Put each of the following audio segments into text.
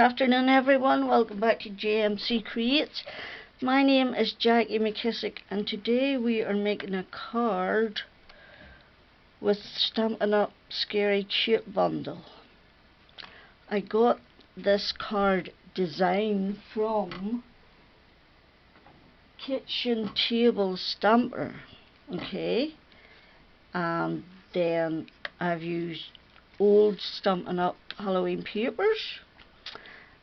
afternoon, everyone. Welcome back to JMC Creates. My name is Jackie McKissick, and today we are making a card with Stampin Up Scary Cute Bundle. I got this card design from Kitchen Table Stamper, okay, and then I've used old Stampin Up Halloween papers,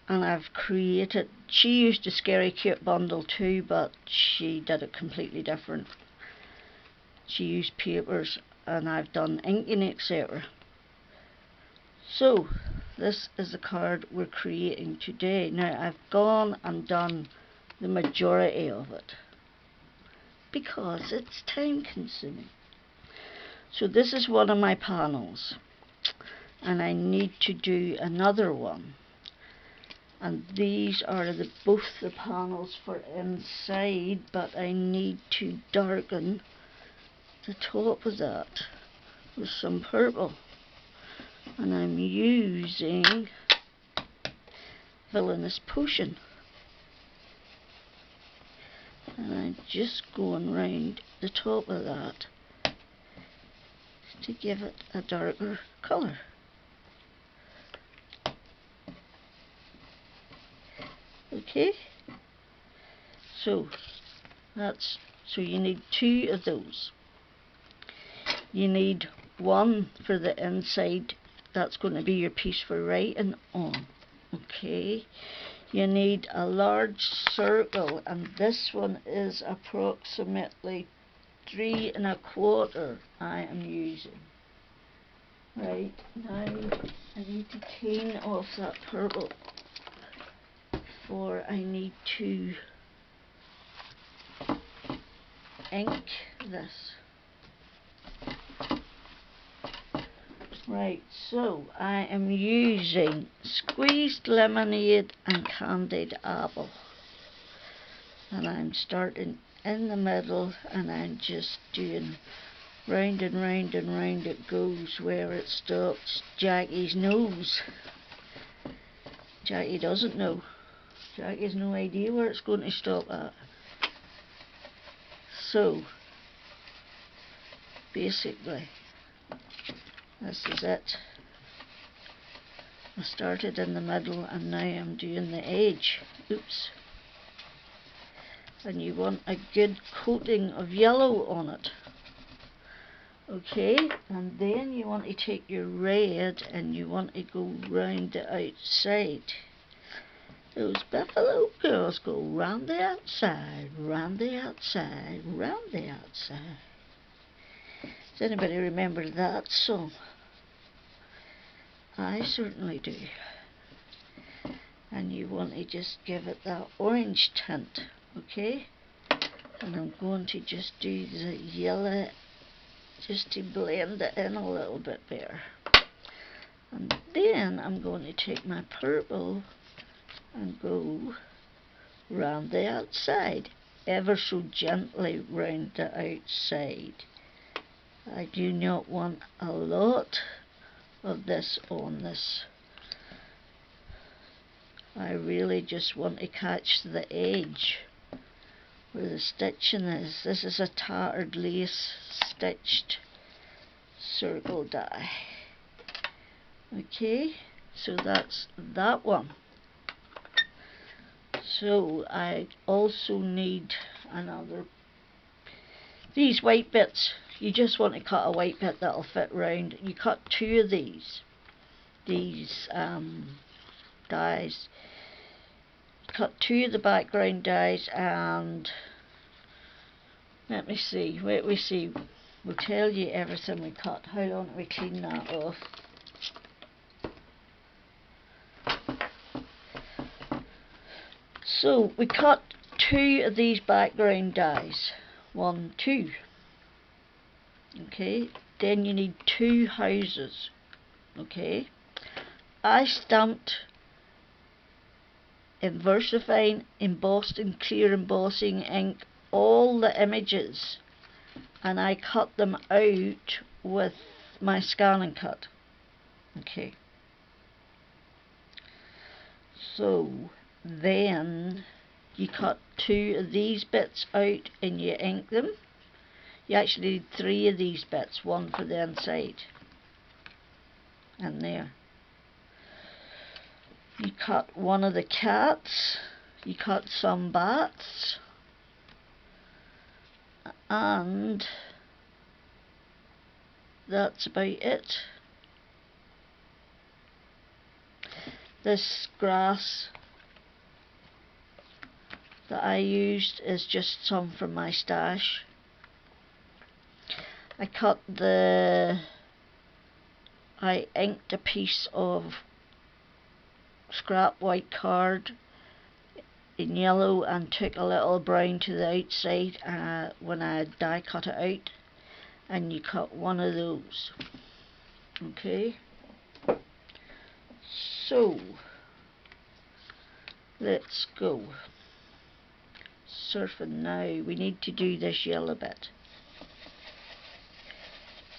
and I've created, she used a Scary Cute bundle too, but she did it completely different. She used papers and I've done inking, etc. So this is the card we're creating today. Now I've gone and done the majority of it because it's time consuming. So this is one of my panels, and I need to do another one. And these are both the panels for inside, but I need to darken the top of that with some purple. And I'm using Villainous Potion. And I'm just going round the top of that to give it a darker colour. Okay, so you need two of those. You need one for the inside, that's going to be your piece for writing on. Okay, you need a large circle, and this one is approximately 3 1/4 I am using. Right, now I need to clean off that purple. Or I need to ink this. Right, so I am using squeezed lemonade and candied apple. And I'm starting in the middle, and I'm just doing round and round and round it goes where it stops Jackie's nose. Jackie doesn't know. Jackie has no idea where it's going to stop at. So, basically, this is it. I started in the middle and now I'm doing the edge. Oops. And you want a good coating of yellow on it. Okay, and then you want to take your red and you want to go round the outside. Those buffalo girls go round the outside, round the outside, round the outside. Does anybody remember that song? I certainly do. And you want to just give it that orange tint, okay? And I'm going to just do the yellow just to blend it in a little bit better. And then I'm going to take my purple and go round the outside, ever so gently round the outside. I do not want a lot of this on this. I really just want to catch the edge where the stitching is. This is a tattered lace stitched circle die. Okay, so that's that one. So I also need another, these white bits, you just want to cut a white bit that'll fit round. You cut two of these dies. Cut two of the background dies, and let me see, wait, we see, we'll tell you everything we cut. How long do we clean that off? So we cut two of these background dies. 1, 2. Okay, then you need two houses. Okay, I stamped in VersaFine embossed in clear embossing ink all the images, and I cut them out with my scan and cut. Okay, So then you cut 2 of these bits out and you ink them. You actually need 3 of these bits, 1 for the inside. And there. You cut 1 of the cats, you cut some bats, and that's about it. This grass that I used is just some from my stash. I inked a piece of scrap white card in yellow and took a little brown to the outside when I die cut it out, and you cut 1 of those. Okay, so let's go surfing now. We need to do this yellow bit.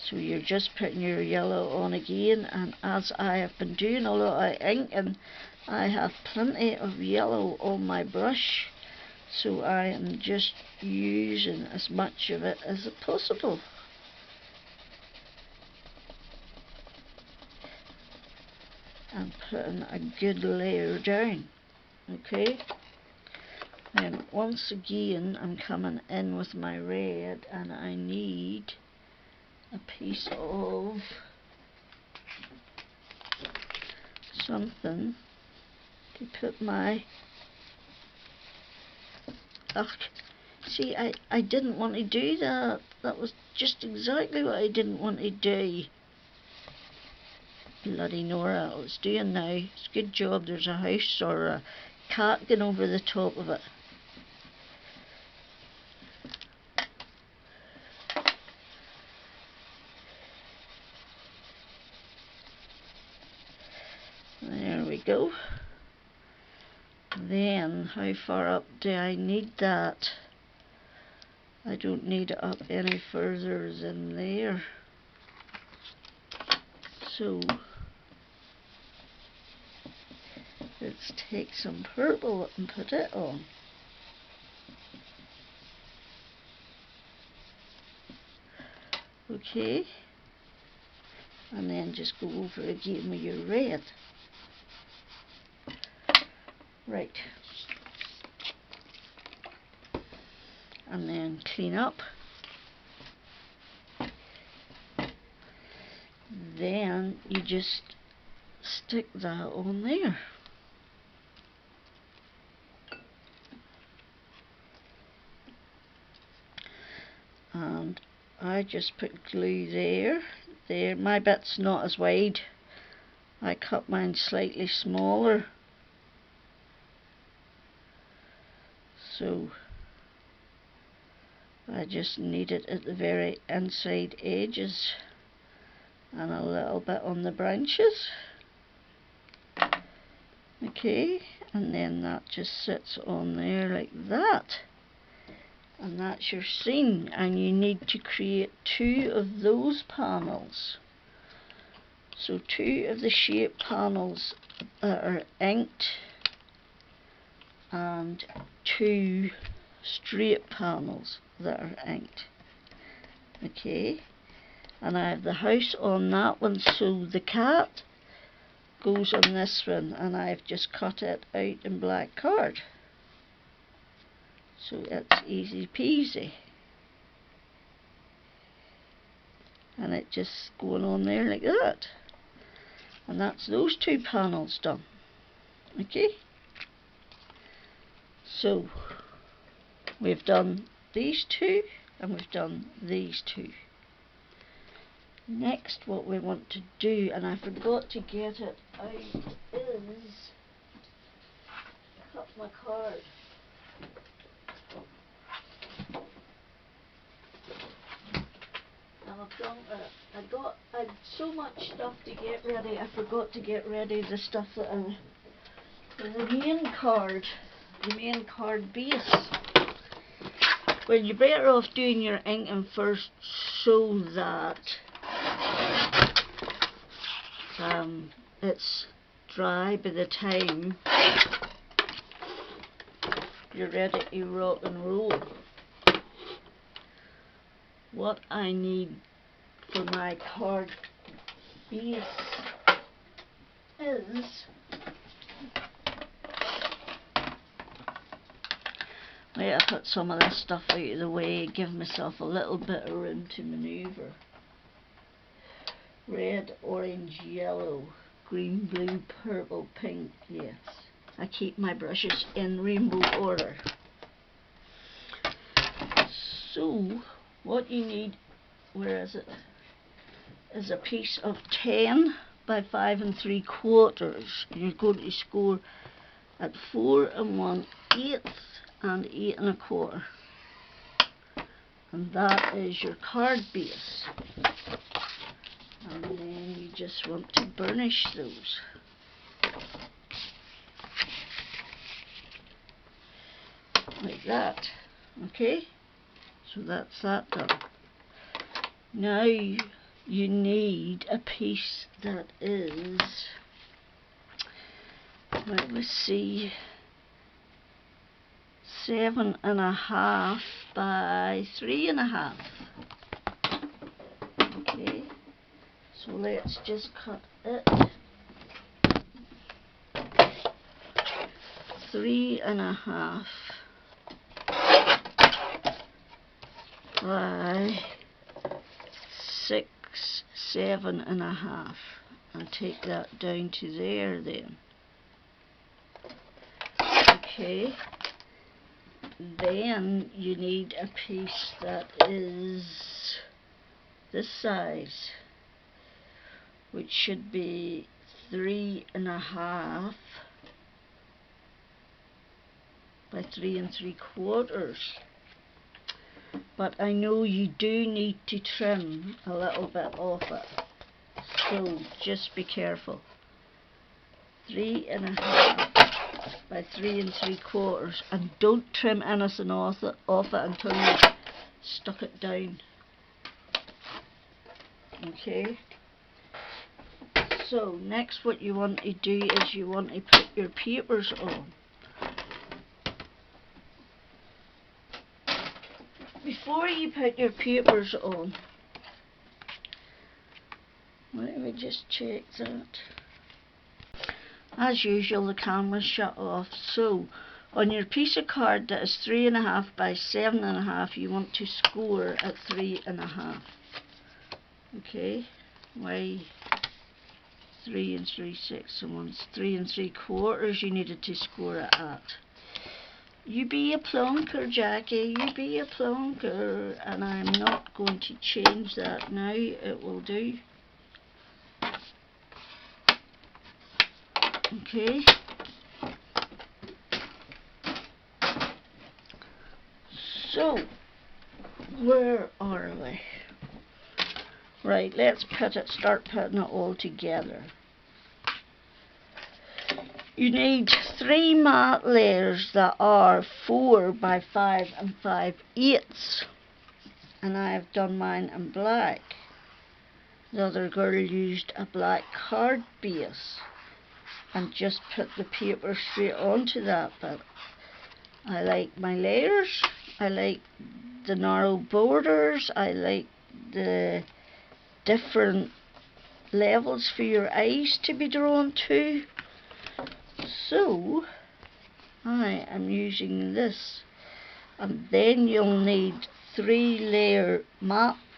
So you're just putting your yellow on again, and as I have been doing a lot of inking, I have plenty of yellow on my brush, so I am just using as much of it as possible. And putting a good layer down. Okay, and once again I'm coming in with my red, and I need a piece of something to put my... Ugh, see, I didn't want to do that. That was just exactly what I didn't want to do. Bloody Nora, it's doing now. It's a good job there's a house or a cat going over the top of it. There we go. Then, how far up do I need that? I don't need it up any further than there. So, let's take some purple and put it on. Okay. And then just go over again with your red. Right. And then clean up. Then you just stick that on there. And I just put glue there. There, my bit's not as wide. I cut mine slightly smaller. So I just need it at the very inside edges and a little bit on the branches. Okay, and then that just sits on there like that. And that's your scene, and you need to create 2 of those panels. So 2 of the shape panels that are inked, and 2 straight panels that are inked. Okay, and I have the house on that one, so the cat goes on this one, and I've just cut it out in black card. So it's easy peasy. And it just going on there like that. And that's those 2 panels done. Okay. So we've done these 2 and we've done these 2. Next, what we want to do, and I forgot to get it out, is cut my card. And I've done it. I had so much stuff to get ready, I forgot to get ready the stuff that the main card base. Well, you're better off doing your inking first so that it's dry by the time you're ready to rock and roll. What I need for my card base is, I put some of this stuff out of the way, give myself a little bit of room to manoeuvre. Red, orange, yellow, green, blue, purple, pink, yes. I keep my brushes in rainbow order. So, what you need, where is it? Is a piece of 10 by 5 3/4. You're going to score at 4 1/8 and 8 1/4. And that is your card base. And then you just want to burnish those. Like that. Okay? So that's that done. Now you need a piece that is, let me see, 7 1/2 by 3 1/2. Okay, so let's just cut it 3 1/2 by 6 7 1/2, and take that down to there then. Okay, then you need a piece that is this size, which should be 3 1/2 by 3 3/4. But I know you do need to trim a little bit off it, so just be careful. 3 1/2 by 3 3/4, and don't trim anything off it until you've stuck it down. Okay, so next what you want to do is you want to put your papers on. Before you put your papers on, let me just check that. As usual, the camera's shut off. So on your piece of card that is 3 1/2 by 7 1/2, you want to score at 3 1/2. Okay, why 3 3/6 and 1 3 3/4 you needed to score it at. You be a plonker, Jackie, you be a plonker, and I'm not going to change that now, it will do. Okay, so where are we? Right, let's start putting it all together. You need 3 matte layers that are 4 by 5 5/8, and I've done mine in black. The other girl used a black card base and just put the paper straight onto that, but I like my layers, I like the narrow borders, I like the different levels for your eyes to be drawn to. So I am using this, and then you'll need 3 mats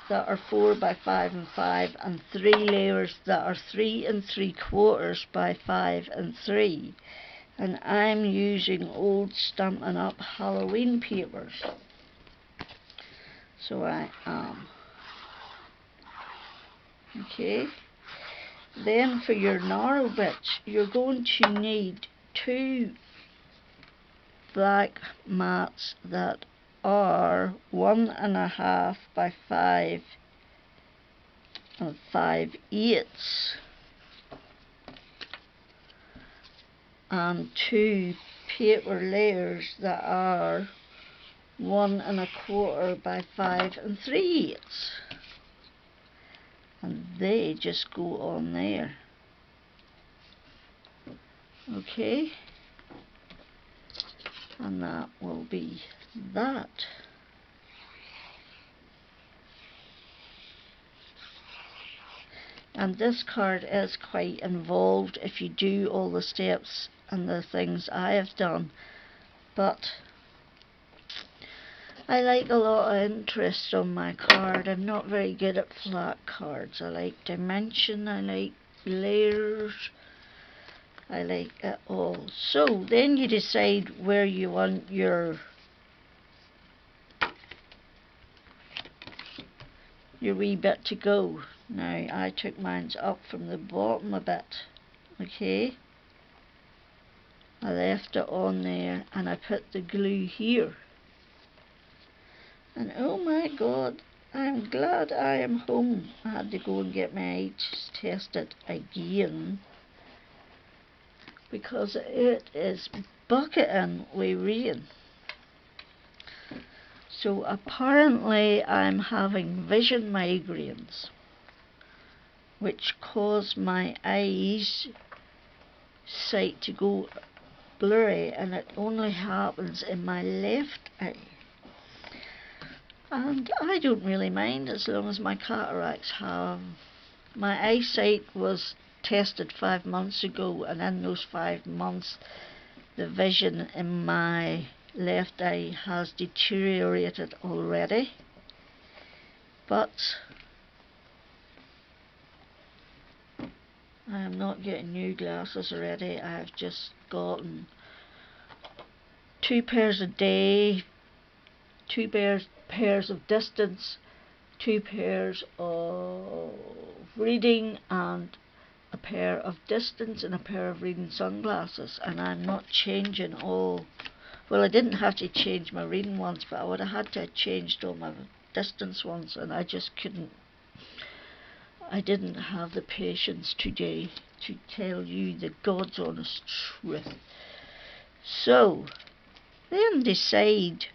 that are 4 by 5 5, and 3 layers that are 3 3/4 by 5 3. And I'm using old Stampin' Up Halloween papers. So I am. Okay. Then for your narrow bits, you're going to need 2 black mats that are 1 1/2 by 5 5/8, and 2 paper layers that are 1 1/4 by 5 3/8. And they just go on there. Okay, and that will be that. And this card is quite involved if you do all the steps and the things I have done, but I like a lot of interest on my card. I'm not very good at flat cards. I like dimension, I like layers, I like it all. So then you decide where you want your wee bit to go. Now I took mine up from the bottom a bit. Okay, I left it on there and I put the glue here. And oh my god, I'm glad I am home. I had to go and get my eyes tested again because it is bucketing with rain. So apparently I'm having vision migraines, which cause my eyes sight to go blurry, and it only happens in my left eye. And I don't really mind as long as my cataracts have. My eyesight was tested 5 months ago, and in those 5 months the vision in my left eye has deteriorated already. But I am not getting new glasses already. I've just gotten 2 pairs a day, 2 pairs of distance, 2 pairs of reading, and a pair of distance and a pair of reading sunglasses. And I'm not changing all. Well, I didn't have to change my reading ones, but I would have had to have changed all my distance ones, and I just couldn't. I didn't have the patience today to tell you the God's honest truth. So then decide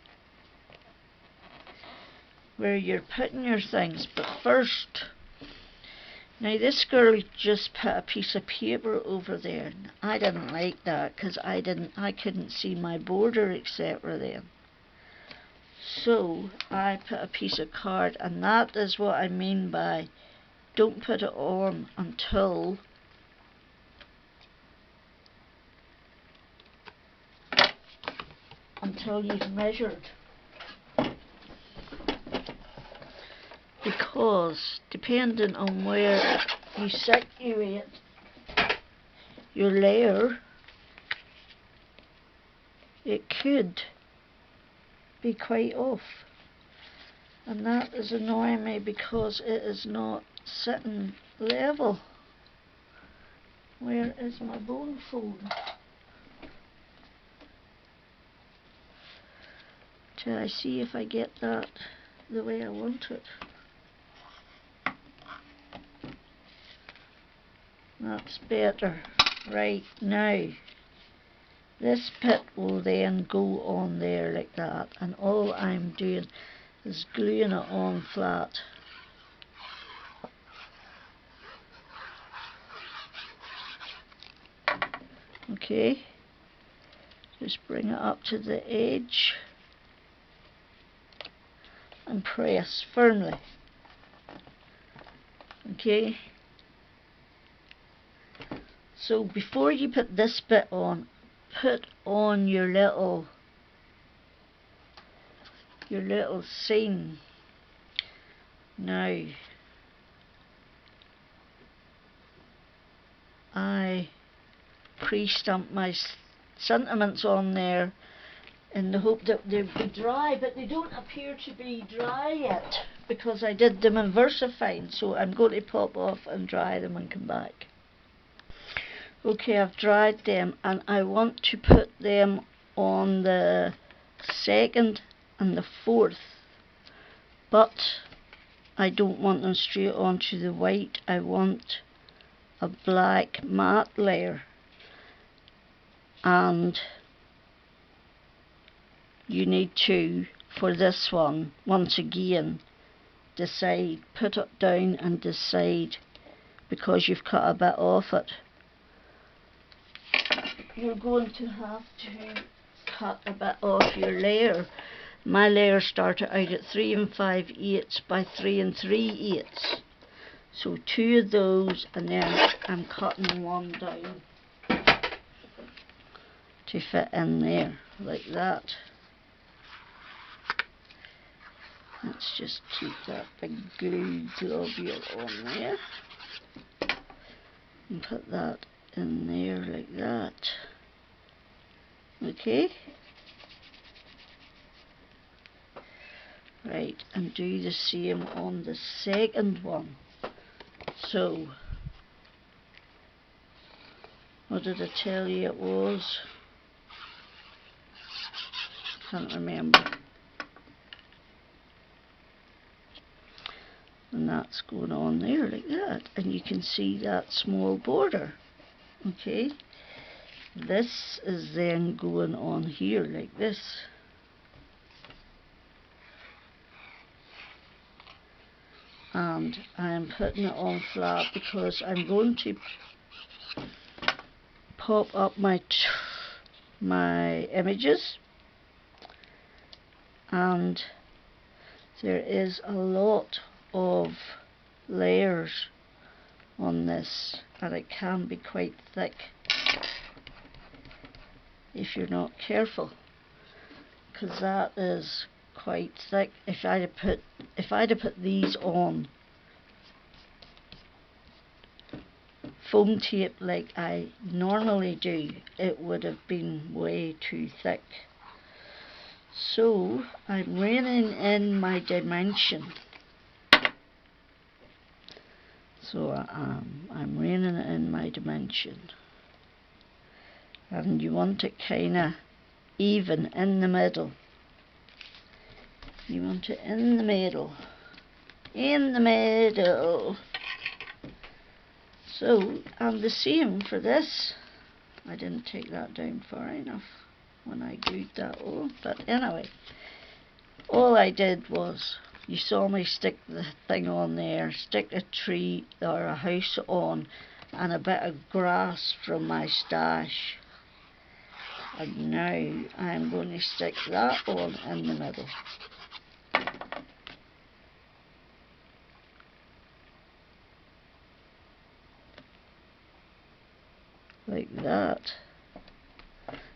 where you're putting your things. But first, now this girl just put a piece of paper over there. I didn't like that because I couldn't see my border etc. then. So I put a piece of card, and that is what I mean by don't put it on until you've measured. Because depending on where you situate your layer, it could be quite off, and that is annoying me because it is not sitting level. Where is my bone folder? Till I see if I get that the way I want it. That's better. Right, now this bit will then go on there like that, and all I'm doing is gluing it on flat. Okay, just bring it up to the edge and press firmly. Okay, so before you put this bit on, put on your little seam. Now I pre-stamp my sentiments on there in the hope that they'd be dry, but they don't appear to be dry yet because I did them in VersaFine, so I'm going to pop off and dry them and come back. Okay, I've dried them, and I want to put them on the 2nd and the 4th, but I don't want them straight onto the white. I want a black matte layer, and you need to, for this one, once again, put it down and decide because you've cut a bit off it. You're going to have to cut a bit off your layer. My layer started out at 3 5/8 by 3 3/8. So 2 of those, and then I'm cutting one down to fit in there, like that. Let's just keep that big glue globule on there. And put that in there like that. Okay. Right, and do the same on the second one. So, what did I tell you it was? Can't remember. And that's going on there like that, and you can see that small border. Okay, this is then going on here like this. And I'm putting it on flat because I'm going to pop up my images, and there is a lot of layers on this, and it can be quite thick if you're not careful, because that is quite thick. If I'd have put these on foam tape like I normally do, it would have been way too thick. So I'm reining in my dimension. So I'm reining in my dimension. And you want it kind of even in the middle. You want it in the middle. In the middle. So, and the same for this. I didn't take that down far enough when I glued that on. But anyway, all I did was, you saw me stick the thing on there, stick a tree or a house on, and a bit of grass from my stash. And now I'm going to stick that on in the middle. Like that.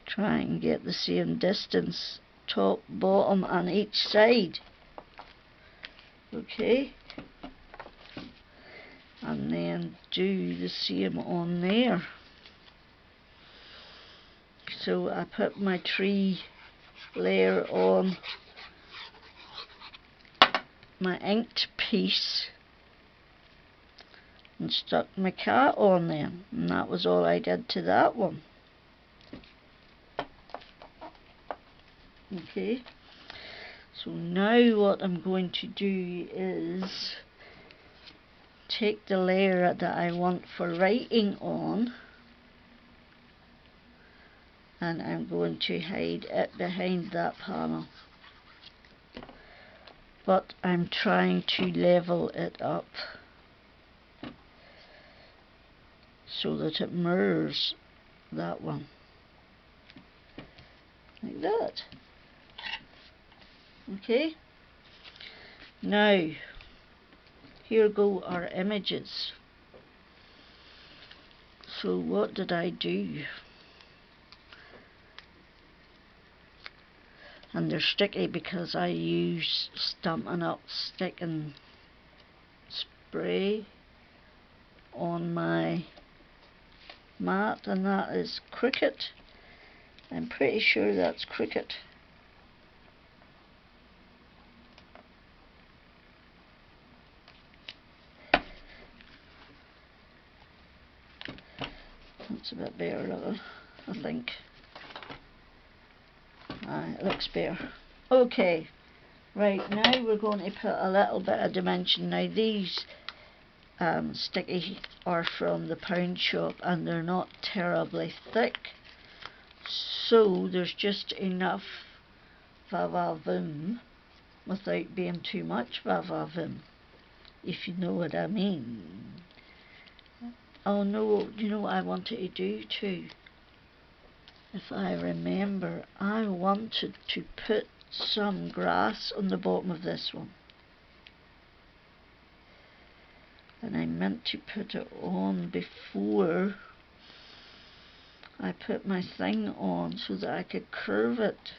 Try and get the same distance, top, bottom on each side. Okay. And then do the same on there. So I put my tree layer on my inked piece and stuck my cat on there, and that was all I did to that one. Okay, so now what I'm going to do is take the layer that I want for writing on, and I'm going to hide it behind that panel. But I'm trying to level it up so that it mirrors that one. Like that. Okay. Now, here go our images. So what did I do? And they're sticky because I use Stampin' Up sticking spray on my mat, and that is cricket. I'm pretty sure that's cricket. That's a bit better looking, I think. It looks better. Okay, right, now we're going to put a little bit of dimension. Now these sticky are from the pound shop, and they're not terribly thick, so there's just enough va-va-voom without being too much va-va-voom, if you know what I mean. Oh no, you know what I wanted to do too? If I remember, I wanted to put some grass on the bottom of this one. And I meant to put it on before I put my thing on so that I could curve it.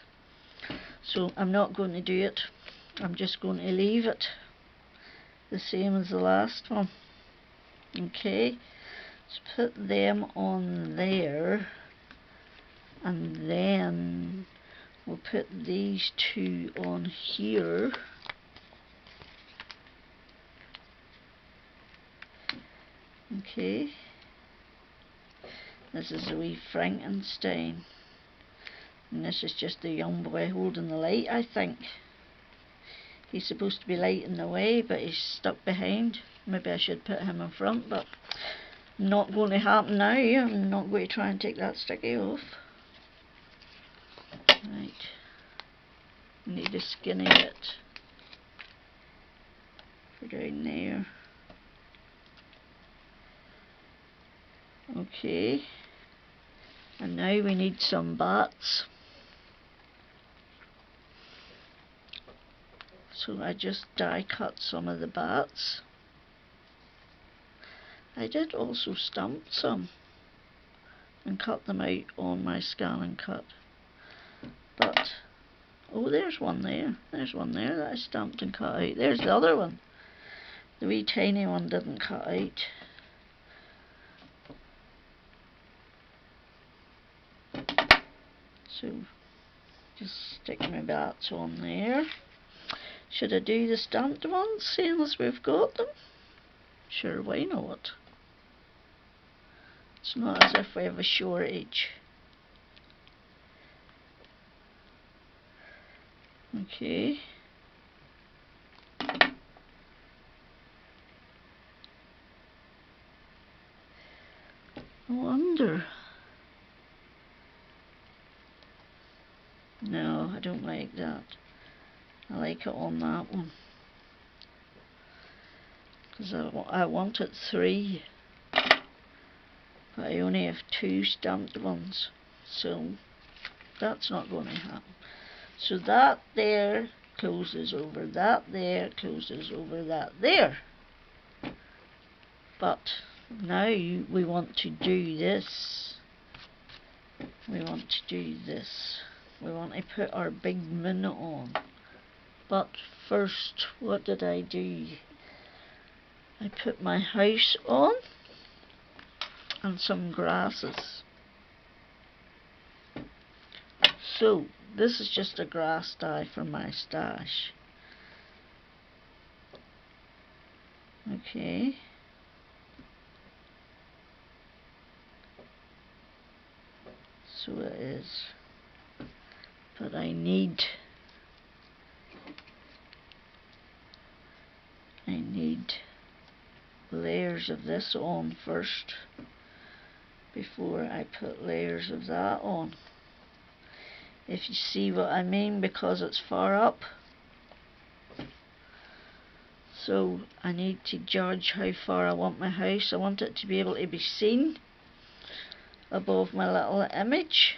So I'm not going to do it. I'm just going to leave it the same as the last one. Okay, let's put them on there, and then we'll put these two on here. Okay, this is a wee Frankenstein, and this is just the young boy holding the light, I think. He's supposed to be lighting the way, but he's stuck behind. Maybe I should put him in front, but not going to happen now. I'm not going to try and take that sticky off. Right, need a skinny bit for down there. Okay, and now we need some bats. So I just die cut some of the bats. I did also stamp some and cut them out on my scan and cut. But, oh, there's one there. There's one there that I stamped and cut out. There's the other one. The wee tiny one didn't cut out. So, just stick my bats on there. Should I do the stamped ones, seeing as we've got them? Sure, why not? It's not as if we have a shortage. Okay. I wonder. No, I don't like that. I like it on that one. Because I wanted 3. But I only have 2 stamped ones. So that's not going to happen. So that there closes over that there, closes over that there. But now we want to do this. We want to do this. We want to put our big moon on. But first, what did I do? I put my house on and some grasses. So this is just a grass die for my stash. Okay. So it is. But I need layers of this on first before I put layers of that on. If you see what I mean, because it's far up. So I need to judge how far I want my house. I want it to be able to be seen above my little image.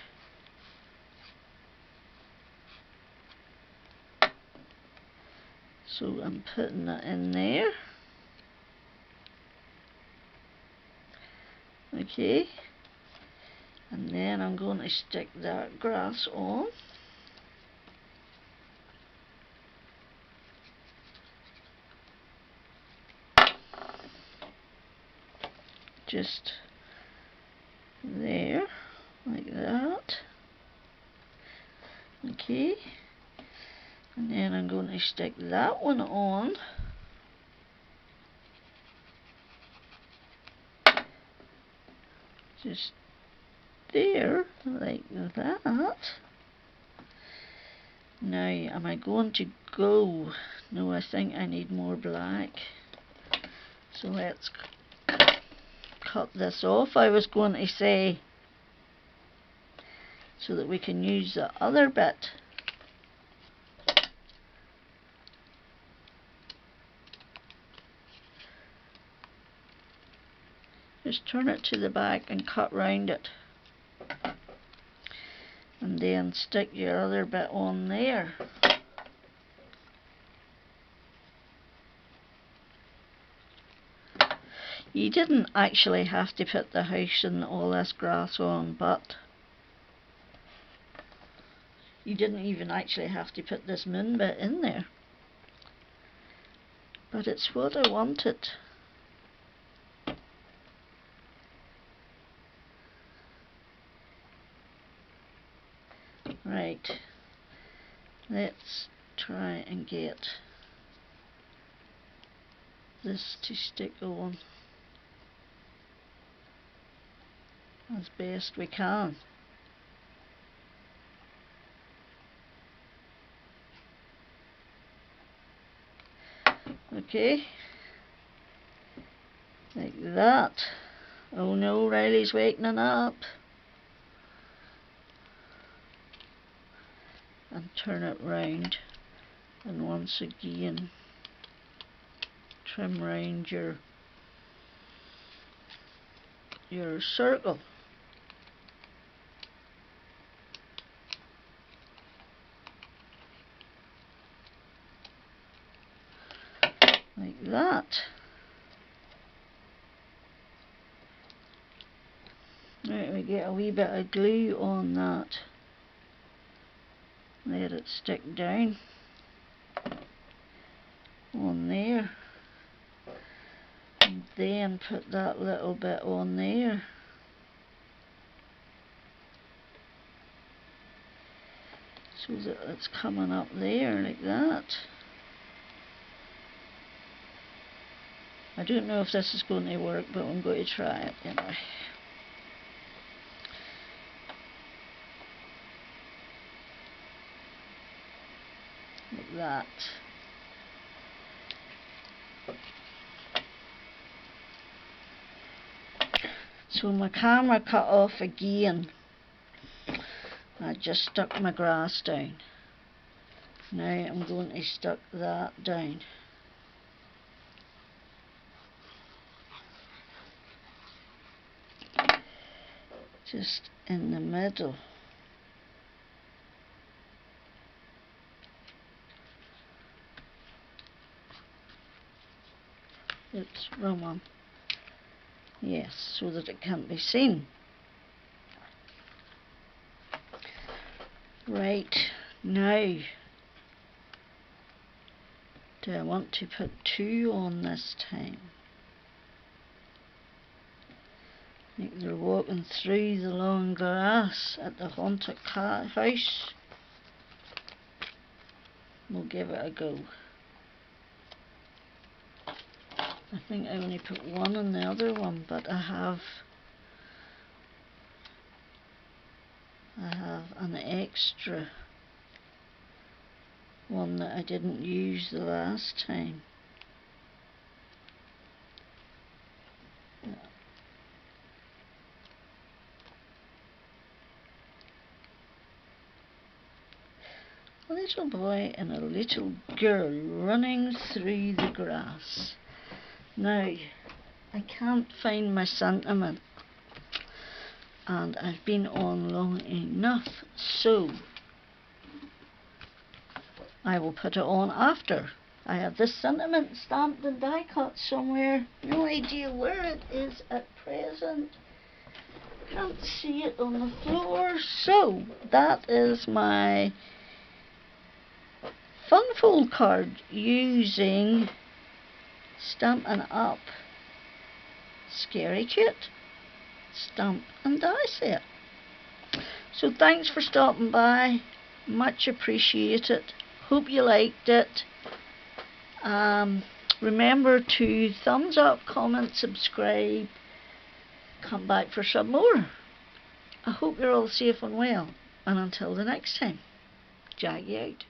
So I'm putting it in there. Okay. And then I'm going to stick that grass on. Just there, like that. Okay. And then I'm going to stick that one on. Just there, like that. Now, am I going to go? No, I think I need more black. So let's cut this off. I was going to say, so that we can use the other bit. Just turn it to the back and cut round it. And then stick your other bit on there. You didn't actually have to put the house and all this grass on, but you didn't even actually have to put this moon bit in there. But it's what I wanted. Right, let's try and get this to stick on as best we can. Okay, like that. Oh no, Riley's waking up. And turn it round, and once again trim round your circle. Like that. Right, we get a wee bit of glue on that. Let it stick down on there, and then put that little bit on there. So that it's coming up there like that. I don't know if this is going to work, but I'm going to try it anyway. Like that. So my camera cut off again. I just stuck my grass down. Now I'm going to stick that down. Just in the middle. Oops, wrong one. Yes, so that it can't be seen. Right, now, do I want to put 2 on this time? Like they're walking through the long grass at the haunted house. We'll give it a go. I think I only put 1 on the other one, but I have an extra one that I didn't use the last time. A little boy and a little girl running through the grass. Now, I can't find my sentiment, and I've been on long enough, so I will put it on after. I have this sentiment stamped and die cut somewhere. No idea where it is at present. Can't see it on the floor. So that is my fun fold card using Stampin Up Scary Kit stamp and die set. So thanks for stopping by. Much appreciated. Hope you liked it. Remember to thumbs up, comment, subscribe, come back for some more. I hope you're all safe and well, and until the next time, Jaggy out.